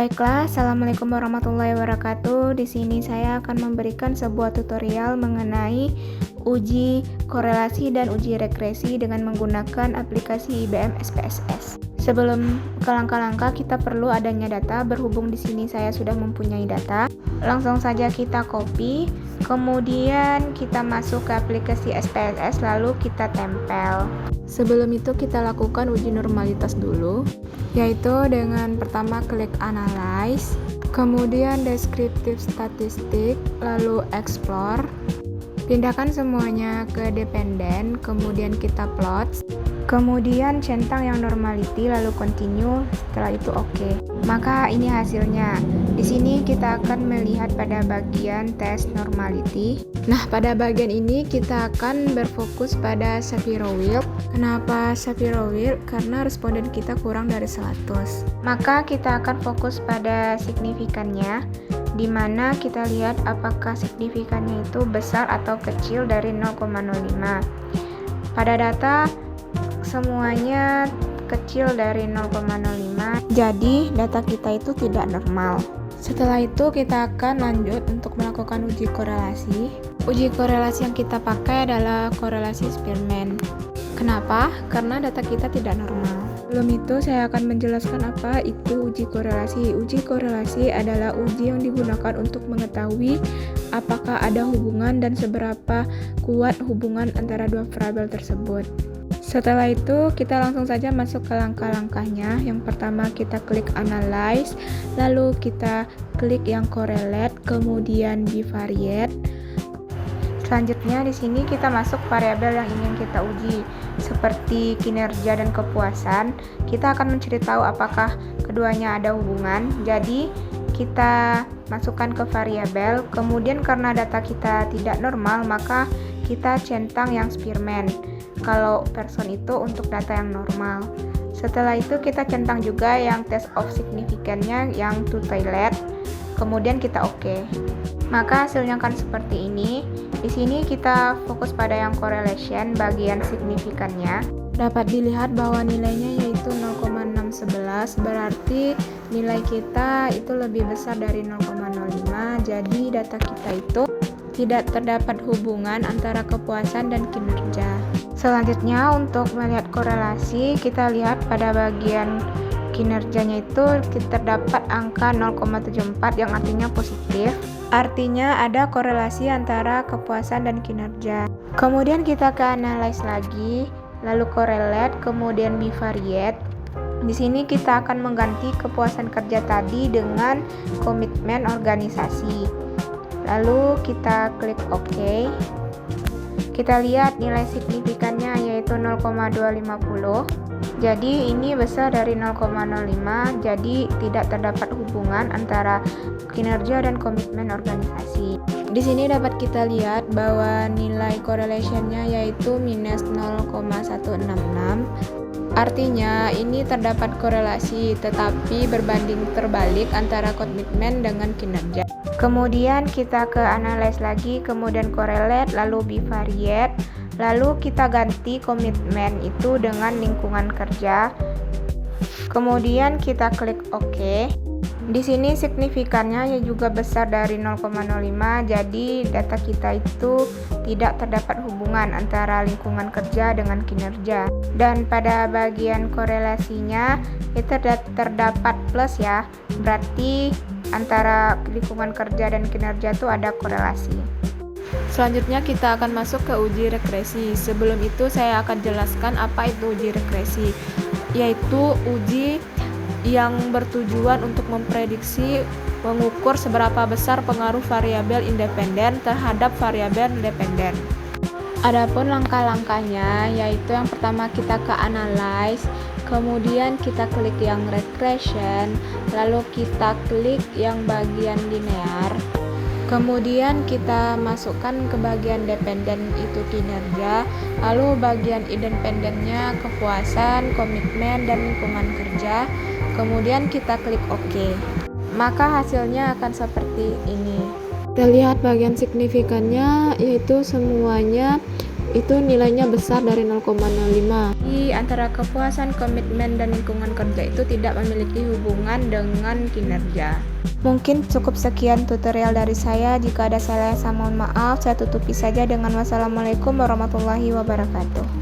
Baiklah, Assalamualaikum warahmatullahi wabarakatuh. Di sini saya akan memberikan sebuah tutorial mengenai uji korelasi dan uji regresi dengan menggunakan aplikasi IBM SPSS. Sebelum ke langkah-langkah, kita perlu adanya data. Berhubung di sini saya sudah mempunyai data, langsung saja kita copy, kemudian kita masuk ke aplikasi SPSS, lalu kita tempel. Sebelum itu kita lakukan uji normalitas dulu, yaitu dengan pertama klik analyze, kemudian descriptive statistik, lalu explore. Pindahkan semuanya ke dependent, kemudian kita plot, kemudian centang yang normality, lalu continue, setelah itu oke. Maka ini hasilnya. Di sini kita akan melihat pada bagian test normality. Nah, pada bagian ini kita akan berfokus pada Shapiro-Wilk. Kenapa Shapiro-Wilk? Karena responden kita kurang dari 100. Maka kita akan fokus pada signifikannya, di mana kita lihat apakah signifikannya itu besar atau kecil dari 0,05. Pada data semuanya kecil dari 0,05, jadi data kita itu tidak normal. Setelah itu kita akan lanjut untuk melakukan uji korelasi. Uji korelasi yang kita pakai adalah korelasi Spearman. Kenapa? Karena data kita tidak normal. Sebelum itu saya akan menjelaskan apa itu uji korelasi. Uji korelasi adalah uji yang digunakan untuk mengetahui apakah ada hubungan dan seberapa kuat hubungan antara dua variabel tersebut. Setelah itu kita langsung saja masuk ke langkah-langkahnya. Yang pertama kita klik analyze, lalu kita klik yang correlate, kemudian bivariate. Selanjutnya di sini kita masuk variabel yang ingin kita uji, seperti kinerja dan kepuasan. Kita akan mencari tahu apakah keduanya ada hubungan. Jadi kita masukkan ke variabel, kemudian karena data kita tidak normal, maka kita centang yang Spearman. Kalau person itu untuk data yang normal. Setelah itu kita centang juga yang test of significance-nya yang to toilet. Kemudian kita oke. Maka hasilnya kan seperti ini. Di sini kita fokus pada yang correlation bagian signifikannya. Dapat dilihat bahwa nilainya yaitu 0,611, berarti nilai kita itu lebih besar dari 0,05. Jadi data kita itu tidak terdapat hubungan antara kepuasan dan kinerja. Selanjutnya untuk melihat korelasi, kita lihat pada bagian kinerjanya itu terdapat angka 0,74 yang artinya positif. Artinya ada korelasi antara kepuasan dan kinerja. Kemudian kita ke analyze lagi, lalu correlate, kemudian bivariate. Di sini kita akan mengganti kepuasan kerja tadi dengan komitmen organisasi. Lalu kita klik OK. Kita lihat nilai signifikannya yaitu 0,250. Jadi ini besar dari 0,05, jadi tidak terdapat hubungan antara kinerja dan komitmen organisasi. Di sini dapat kita lihat bahwa nilai correlation-nya yaitu minus 0,166. Artinya ini terdapat korelasi tetapi berbanding terbalik antara komitmen dengan kinerja. Kemudian kita ke analyze lagi, kemudian correlate, lalu bivariate, lalu kita ganti komitmen itu dengan lingkungan kerja. Kemudian kita klik OK. Di sini signifikannya juga besar dari 0,05, jadi data kita itu tidak terdapat hubungan antara lingkungan kerja dengan kinerja. Dan pada bagian korelasinya itu terdapat plus ya, berarti antara lingkungan kerja dan kinerja itu ada korelasi. Selanjutnya kita akan masuk ke uji regresi. Sebelum itu saya akan jelaskan apa itu uji regresi, yaitu uji yang bertujuan untuk memprediksi mengukur seberapa besar pengaruh variabel independen terhadap variabel dependen. Adapun langkah-langkahnya yaitu yang pertama kita ke analyze, kemudian kita klik yang regression, lalu kita klik yang bagian linear. Kemudian kita masukkan ke bagian dependen itu kinerja, lalu bagian independennya kepuasan, komitmen, dan lingkungan kerja. Kemudian kita klik OK. Maka hasilnya akan seperti ini. Kita lihat bagian signifikannya yaitu semuanya itu nilainya besar dari 0,05. Di antara kepuasan, komitmen, dan lingkungan kerja itu tidak memiliki hubungan dengan kinerja. Mungkin cukup sekian tutorial dari saya. Jika ada salah, saya mohon maaf. Saya tutupi saja dengan wassalamualaikum warahmatullahi wabarakatuh.